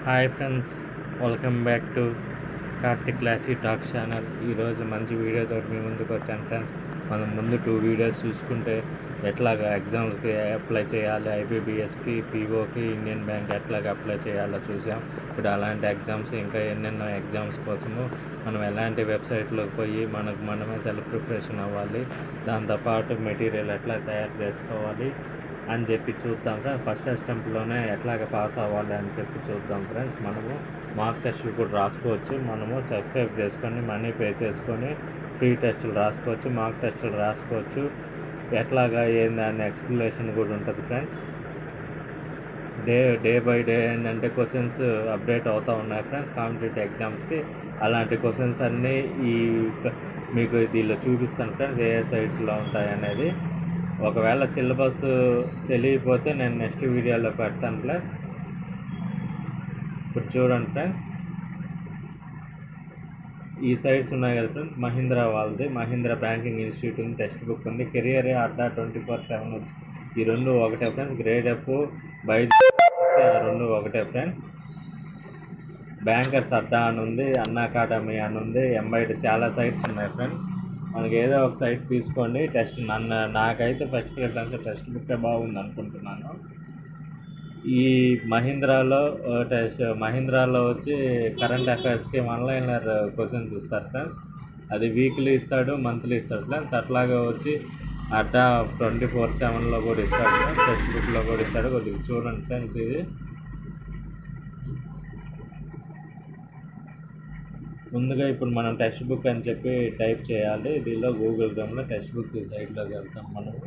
Hi friends, welcome back to Karthik classy talk channel. ఈరోజు మంచి వీడియోతో మీ ముందుకు వచ్చాను ఫ్రెండ్స్. మనం ముందు 2 వీడియోస్ చూసుకుంటే ఎట్లాగా ఎగ్జామ్స్కి అప్లై చేయాలి, ఐబీబీఎస్కి, పీఓకి, ఇండియన్ బ్యాంక్ ఎట్లాగా అప్లై చేయాలో చూసాం. ఇప్పుడు అలాంటి ఎగ్జామ్స్ ఇంకా ఎన్నెన్నో ఎగ్జామ్స్ కోసము మనం ఎలాంటి వెబ్సైట్లోకి పోయి మనమే సెల్ఫ్ ప్రిపరేషన్ అవ్వాలి, దాంతోపాటు మెటీరియల్ ఎట్లా తయారు చేసుకోవాలి అని చెప్పి చూద్దాం ఫ్రెండ్స్. ఫస్ట్ అటెంప్ట్లోనే ఎట్లాగ పాస్ అవ్వాలి అని చెప్పి చూద్దాం ఫ్రెండ్స్. మనము మాక్ టెస్టులు కూడా రాసుకోవచ్చు. మనము సబ్స్క్రైబ్ చేసుకొని మనీ పే చేసుకొని ఫ్రీ టెస్టులు రాసుకోవచ్చు, మాక్ టెస్టులు రాసుకోవచ్చు. ఎట్లాగా ఏంది అనే ఎక్స్ప్లెనేషన్ కూడా ఉంటుంది ఫ్రెండ్స్. డే బై డే ఏంటంటే క్వశ్చన్స్ అప్డేట్ అవుతూ ఉన్నాయి ఫ్రెండ్స్ కాంపిటేటివ్ ఎగ్జామ్స్కి. అలాంటి క్వశ్చన్స్ అన్నీ మీకు దీనిలో చూపిస్తాను ఫ్రెండ్స్, ఏ సైట్స్లో ఉంటాయి అనేది. ఒకవేళ సిలబస్ తెలియకపోతే నేను నెక్స్ట్ వీడియోలో పెడతాను ప్లస్. ఇప్పుడు చూడండి ఫ్రెండ్స్, ఈ సైట్స్ ఉన్నాయి కదా ఫ్రెండ్స్. మహీంద్రా వాళ్ళది, మహీంద్రా బ్యాంకింగ్ ఇన్స్టిట్యూట్ ఉంది, టెక్స్ట్ బుక్ ఉంది. కెరియర్ అడ్డా 24/7 వచ్చి ఈ రెండు ఒకటే ఫ్రెండ్స్. గ్రేడ్ అప్ బైజూస్ వచ్చి ఆ రెండు ఒకటే ఫ్రెండ్స్. బ్యాంకర్స్ అడ్డా అని ఉంది, అన్నా అకాడమీ అని ఉంది, ఎంఐటి, చాలా సైట్స్ ఉన్నాయి ఫ్రెండ్స్. మనకి ఏదో ఒక సైట్ తీసుకోండి. నాకైతే ఫస్ట్ ప్రిఫరెన్స్ టెక్స్ట్ బుక్కే బాగుంది అనుకుంటున్నాను. ఈ మహీంద్రాలో వచ్చి కరెంట్ అఫైర్స్కి ఆన్లైనర్ క్వశ్చన్స్ ఇస్తారు ఫ్రెండ్స్. అది వీక్లీ ఇస్తాడు, మంత్లీ ఇస్తాడు ఫ్రెండ్స్. అట్లాగే వచ్చి అడ్డా 24/7లో కూడా ఇస్తాడు ఫ్రెండ్స్, టెక్స్ట్ బుక్లో కూడా ఇస్తాడు. కొద్దిగా చూడండి ఫ్రెండ్స్. ఇది ముందుగా ఇప్పుడు మనం టెక్స్ట్ బుక్ అని చెప్పి టైప్ చేయాలి. దీనిలో గూగుల్ క్రోమ్లో టెక్స్ట్ బుక్ సైట్లోకి వెళ్తాం మనము.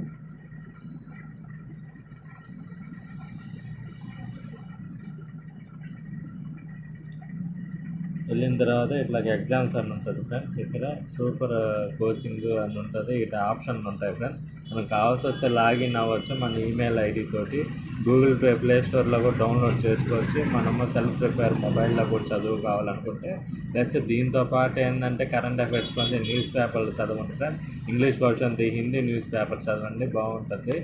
వెళ్ళిన తర్వాత ఇట్లా ఎగ్జామ్స్ అని ఉంటుంది ఫ్రెండ్స్. ఇక్కడ సూపర్ కోచింగ్ అని ఉంటుంది, ఇట్లా ఆప్షన్లు ఉంటాయి ఫ్రెండ్స్. మనకు కావాల్సి వస్తే లాగిన్ అవ్వచ్చు మన ఈమెయిల్ ఐడి తోటి. గూగుల్ ప్లే స్టోర్లో కూడా డౌన్లోడ్ చేసుకోవచ్చు. మనము సెల్ఫ్ ప్రిపేర్ మొబైల్లో కూడా చదువు కావాలనుకుంటే. ప్లస్ దీంతో పాటు ఏంటంటే కరెంట్ అఫైర్స్ కొంచెం న్యూస్ పేపర్లు చదవండి friends. English version Hindi news paper చదవండి, బాగుంటుంది.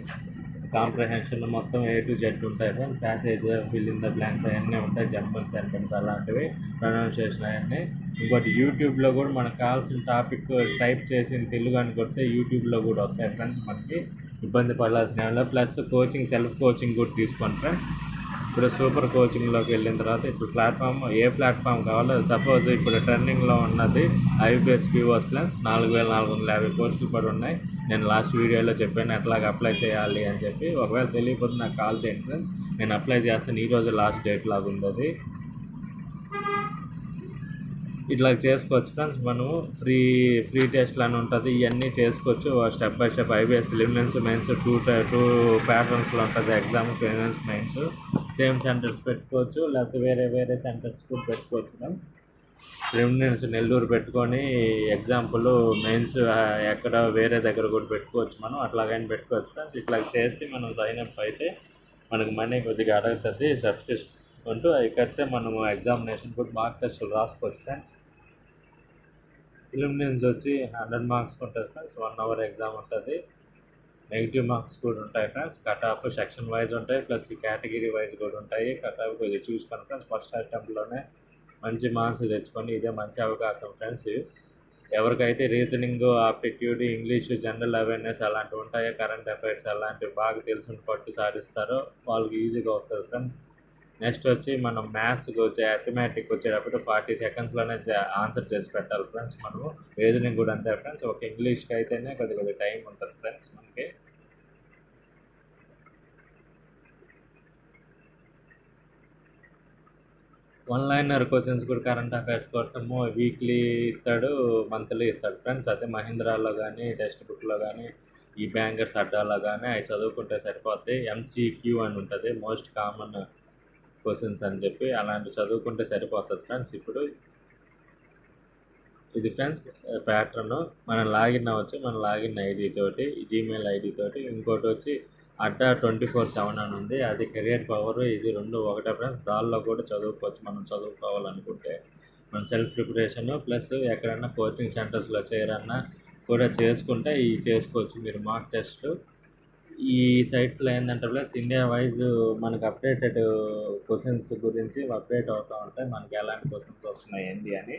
కాంప్రహెన్షన్ మొత్తం A to Z ఉంటాయి friends. Passage, fill in the blanks అవన్నీ ఉంటాయి, జంబుల్ సెంటెన్స్ అలాంటివి, ప్రొనౌన్సియేషన్ అవన్నీ. ఇంకోటి యూట్యూబ్లో కూడా మనకు కావాల్సిన టాపిక్ టైప్ చేసిన తెలుగు అని కొడితే యూట్యూబ్లో కూడా వస్తాయి ఫ్రెండ్స్. మనకి ఇబ్బంది పడాల్సిన ప్లస్ కోచింగ్, సెల్ఫ్ కోచింగ్ కూడా తీసుకోండి ఫ్రెండ్స్. ఇప్పుడు సూపర్ కోచింగ్లోకి వెళ్ళిన తర్వాత ఇప్పుడు ఏ ప్లాట్ఫామ్ కావాలో, సపోజ్ ఇప్పుడు ట్రెండింగ్లో ఉన్నది ఐబీఎస్ పీఓస్ ప్లస్ 4450 పోస్టులు కూడా ఉన్నాయి. నేను లాస్ట్ వీడియోలో చెప్పాను ఎట్లాగ అప్లై చేయాలి అని చెప్పి. ఒకవేళ తెలియకపోతే నాకు కాల్ చేయండి ఫ్రెండ్స్, నేను అప్లై చేస్తాను. ఈరోజు లాస్ట్ డేట్ లాగా ఉంది. ఇట్లా చేసుకోవచ్చు ఫ్రెండ్స్. మనము ఫ్రీ టెస్ట్లు అని ఉంటుంది, ఇవన్నీ చేసుకోవచ్చు step by step. IBS preliminaries, mains two ప్యాటర్న్స్లో ఉంటుంది exam. Preliminaries, mains same centres పెట్టుకోవచ్చు, లేకపోతే వేరే సెంటర్స్ కూడా పెట్టుకోవచ్చు ఫ్రెండ్స్. ప్రిలిమినరీస్ నెల్లూరు పెట్టుకొని ఎగ్జాంపుల్, మెయిన్స్ ఎక్కడ వేరే దగ్గర కూడా పెట్టుకోవచ్చు మనం. అట్లాగైనా పెట్టుకోవచ్చు ఫ్రెండ్స్. ఇట్లా చేసి మనం సైన్ అప్ అయితే మనకు మనీ కొద్దిగా అడుగుతుంది సబ్స్క్రిప్షన్ అంటూ. అవి కడితే మనము ఎగ్జామినేషన్ కూడా మార్క్ టెస్టులు రాసుకోవచ్చు ఫ్రెండ్స్. ప్రిలిమినరీస్ వచ్చి 100 మార్క్స్ ఉంటుంది ఫ్రెండ్స్. 1 hour ఎగ్జామ్ ఉంటుంది. నెగిటివ్ మార్క్స్ కూడా ఉంటాయి friends. Cut off section wise ఉంటాయి, ప్లస్ కేటగిరీ వైజ్ కూడా ఉంటాయి. కట్ ఆఫ్ కొద్దిగా చూసుకొని ఫ్రెండ్స్ ఫస్ట్ అటెంప్ట్లోనే మంచి మార్క్స్ తెచ్చుకొని ఇదే మంచి అవకాశం ఫ్రెండ్స్. ఎవరికైతే reasoning, aptitude, English, general awareness అలాంటివి ఉంటాయో, కరెంట్ అఫైర్స్ అలాంటివి బాగా తెలుసుకుని పట్టు సాధిస్తారో వాళ్ళకి ఈజీగా వస్తుంది ఫ్రెండ్స్. నెక్స్ట్ వచ్చి మనం మ్యాథ్స్కి వచ్చే అథమెటిక్ వచ్చేటప్పుడు 40 secondsలోనే ఆన్సర్ చేసి పెట్టాలి ఫ్రెండ్స్. మనము రీజనింగ్ కూడా అంతే ఫ్రెండ్స్. ఒక ఇంగ్లీష్కి అయితేనే కొద్దిగా టైం ఉంటుంది ఫ్రెండ్స్ మనకి. వన్లైనర్ క్వశ్చన్స్ కూడా కరెంట్ అఫైర్స్ కోసము వీక్లీ ఇస్తాడు, మంత్లీ ఇస్తాడు ఫ్రెండ్స్. అదే మహీంద్రాలో కానీ, టెక్స్ట్ బుక్లో కానీ, ఈ బ్యాంకర్స్ అడ్డాలో కానీ అవి చదువుకుంటే సరిపోద్ది. MCQ అని ఉంటుంది, మోస్ట్ కామన్ క్వశ్చన్స్ అని చెప్పి, అలాంటివి చదువుకుంటే సరిపోతుంది ఫ్రెండ్స్. ఇప్పుడు ఇది ఫ్రెండ్స్ ప్యాటర్న్. మనం లాగిన్ అవ్వచ్చు, మన లాగిన్ ఐడి తోటి, జీమెయిల్ ఐడి తోటి. ఇంకోటి వచ్చి అడ్డా 24/7 అని ఉంది, అది కెరియర్ పవర్. ఇది రెండు ఒకటే ఫ్రెండ్స్. దానిలో కూడా చదువుకోవచ్చు మనం చదువుకోవాలనుకుంటే. మన సెల్ఫ్ ప్రిపరేషన్ ప్లస్ ఎక్కడన్నా కోచింగ్ సెంటర్స్లో చేరన్నా కూడా చేసుకుంటే ఇవి చేసుకోవచ్చు మీరు. మార్క్ టెస్ట్ ఈ సైట్లో ఏంటంటే ప్లస్ ఇండియా వైజ్ మనకు అప్డేటెడ్ క్వశ్చన్స్ గురించి అప్డేట్ అవుతూ ఉంటాయి, మనకి ఎలాంటి క్వశ్చన్స్ వస్తున్నాయి ఏంటి అని.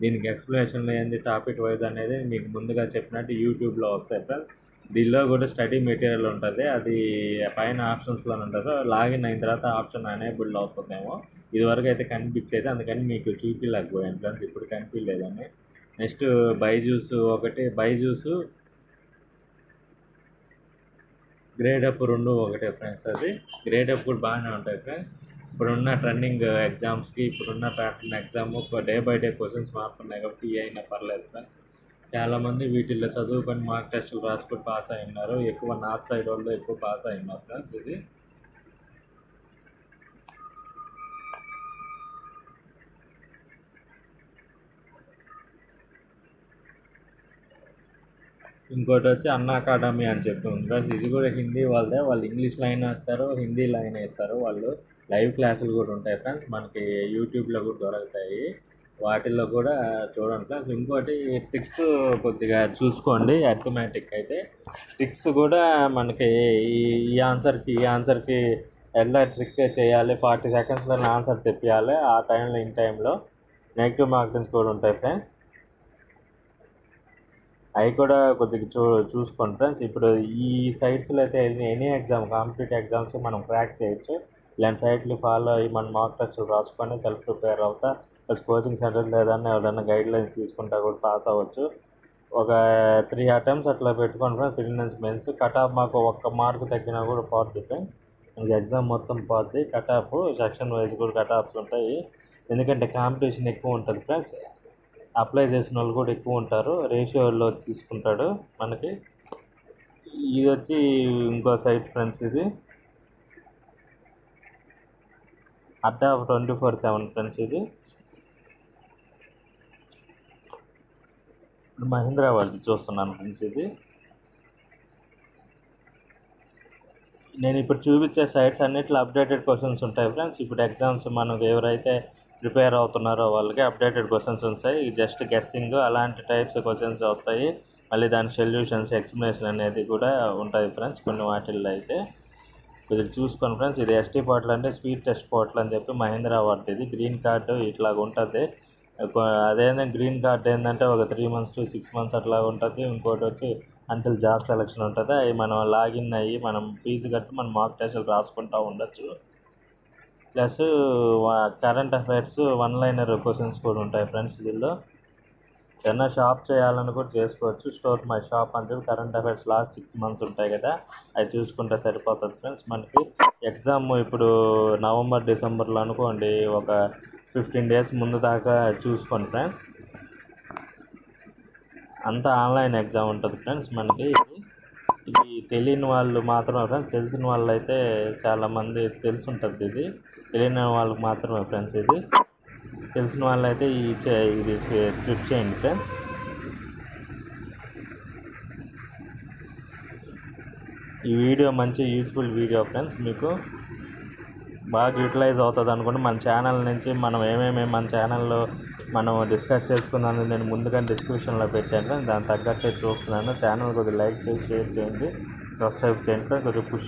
దీనికి ఎక్స్ప్లెనేషన్ ఏంది టాపిక్ వైజ్ అనేది మీకు ముందుగా చెప్పినట్టు యూట్యూబ్లో వస్తాయి ఫ్రెండ్స్. దీనిలో కూడా స్టడీ మెటీరియల్ ఉంటుంది, అది పైన ఆప్షన్స్లో ఉంటుంది. లాగిన్ అయిన తర్వాత ఆప్షన్ అనేబుల్ అవుతుందేమో, ఇదివరకు అయితే కనిపించేది, అందుకని మీకు చూపించలేకపోయాను ఫ్రెండ్స్, ఇప్పుడు కనిపించలేదని. నెక్స్ట్ బైజూస్ గ్రేడప్ 2 ఒకటే ఫ్రెండ్స్. అది గ్రేడప్ కూడా బాగానే ఉంటాయి ఫ్రెండ్స్. ఇప్పుడున్న ట్రెండింగ్ ఎగ్జామ్స్కి ఇప్పుడున్న pattern exam day by day questions మారుతున్నాయి కాబట్టి అయినా పర్లేదు ఫ్రెండ్స్. చాలామంది వీటిల్లో చదువుకొని మార్క్ టెస్టులు రాసుకొని పాస్ అయి ఉన్నారు. ఎక్కువ నార్త్ సైడ్ వాళ్ళు ఎక్కువ పాస్ అయి ఉన్నారు ఫ్రెండ్స్. ఇది ఇంకోటి వచ్చి అన్నా అకాడమీ అని చెప్పి ఉంది ఫ్రెండ్స్. ఇది కూడా హిందీ వాళ్ళదే, వాళ్ళు ఇంగ్లీష్లో అయినా వేస్తారు, హిందీలో అయినా వేస్తారు. వాళ్ళు లైవ్ క్లాసులు కూడా ఉంటాయి ఫ్రెండ్స్, మనకి యూట్యూబ్లో కూడా దొరుకుతాయి, వాటిల్లో కూడా చూడండి ఫ్రెండ్స్. ఇంకోటి ట్రిక్స్ కొద్దిగా చూసుకోండి. అర్థమెటిక్ అయితే ట్రిక్స్ కూడా మనకి ఈ ఆన్సర్కి ఎలా ట్రిక్ చేయాలి, 40 సెకండ్స్లో ఆన్సర్ తెప్పియాలి, ఆ టైంలో ఇన్ టైంలో నెగిటివ్ మార్కింగ్స్ కూడా ఉంటాయి ఫ్రెండ్స్. అవి కూడా కొద్దిగా చూసుకోండి ఫ్రెండ్స్. ఇప్పుడు ఈ సైట్స్లో అయితే ఎనీ ఎగ్జామ్ కాంపిటేటివ్ ఎగ్జామ్స్ మనం క్రాక్ చేయొచ్చు. ఇలాంటి సైట్లు ఫాలో అయ్యి మనం మార్క్ టెస్ట్లు రాసుకొని సెల్ఫ్ ప్రిపేర్ అవుతా, ప్లస్ కోచింగ్ సెంటర్ లేదన్నా ఎవరైనా గైడ్ లైన్స్ తీసుకుంటా కూడా పాస్ అవ్వచ్చు. ఒక 3 అటెంప్ట్స్ అట్లా పెట్టుకోండి friends. Prelims mains cut off మాకు 1 మార్క్ తగ్గినా కూడా పోద్ది ఫ్రెండ్స్, మనకి ఎగ్జామ్ మొత్తం పోద్ది. కట్ ఆఫ్ సెక్షన్ వైజ్ కూడా కట్ ఆఫ్స్ ఉంటాయి, ఎందుకంటే కాంపిటీషన్ ఎక్కువ ఉంటుంది ఫ్రెండ్స్. అప్లై చేసిన వాళ్ళు కూడా ఎక్కువ ఉంటారు, రేషియోలో తీసుకుంటాడు మనకి. ఇది వచ్చి ఇంకో సైట్ ఫ్రెండ్స్, ఇది అడ్డా 24/7 ఫ్రెండ్స్. ఇది మహీంద్రా వాళ్ళది చూస్తున్నాను ఫ్రెండ్స్. ఇది నేను ఇప్పుడు చూపించే సైట్స్ అన్నిట్లో అప్డేటెడ్ క్వశ్చన్స్ ఉంటాయి ఫ్రెండ్స్. ఇప్పుడు ఎగ్జామ్స్ మనకు ఎవరైతే ప్రిపేర్ అవుతున్నారో వాళ్ళకి అప్డేటెడ్ క్వశ్చన్స్ వస్తాయి, జస్ట్ గెస్సింగ్ అలాంటి టైప్స్ క్వశ్చన్స్ వస్తాయి. మళ్ళీ దాని సొల్యూషన్స్ ఎక్స్ప్లెనేషన్ అనేది కూడా ఉంటుంది ఫ్రెండ్స్ కొన్ని వాటిల్లో అయితే. ఇది చూసుకోండి ఫ్రెండ్స్. ఇది ఎస్టీ పోర్టల్ అంటే స్పీడ్ టెస్ట్ పోర్టల్ అని చెప్పి మహీంద్రా వాడుతుంది. ఇది గ్రీన్ కార్డు ఇట్లాగ ఉంటుంది. అదేంటంటే గ్రీన్ కార్డ్ ఏంటంటే ఒక 3 months to 6 months అట్లా ఉంటుంది. ఇంకోటి వచ్చి అంటిల్ జాబ్ సెలక్షన్ ఉంటుంది. అవి మనం లాగిన్ అయ్యి మనం ఫీజు కట్టి మనం మార్క్ టెస్టులు రాసుకుంటూ ఉండొచ్చు. Plus current affairs 1-liner questions కూడా ఉంటాయి ఫ్రెండ్స్. దీనిలో ఏదైనా షాప్ చేయాలని కూడా చేసుకోవచ్చు. స్టోర్ మై షాప్ అని చెప్పి కరెంట్ అఫైర్స్ లాస్ట్ 6 months ఉంటాయి కదా, అవి చూసుకుంటే సరిపోతుంది ఫ్రెండ్స్. మనకి ఎగ్జామ్ ఇప్పుడు నవంబర్ డిసెంబర్లో అనుకోండి, ఒక 15 days ముందు దాకా చూసుకోండి ఫ్రెండ్స్. అంతా ఆన్లైన్ ఎగ్జామ్ ఉంటుంది ఫ్రెండ్స్ మనకి. ఇది తెలియని వాళ్ళు మాత్రమే ఫ్రెండ్స్, తెలిసిన వాళ్ళు అయితే చాలామంది తెలిసి ఉంటుంది. ఇది తెలియని వాళ్ళకి మాత్రమే ఫ్రెండ్స్. ఇది తెలిసిన వాళ్ళు అయితే ఇది స్క్రిప్ట్ చేయండి ఫ్రెండ్స్. ఈ వీడియో మంచి యూస్ఫుల్ వీడియో ఫ్రెండ్స్, మీకు బాగా యూటిలైజ్ అవుతుంది అనుకుంటే మన ఛానల్ నుంచి మనం ఏమేమి మన ఛానల్లో మనం డిస్కస్ చేసుకున్నాను నేను ముందుగా డిస్క్రిప్షన్లో పెట్టాను, దానికి తగ్గట్టే చూస్తున్నాను. ఛానల్ కొద్దిగా లైక్ చేసి షేర్ చేయండి, సబ్స్క్రైబ్ చేయండి, కొద్దిగా పుష్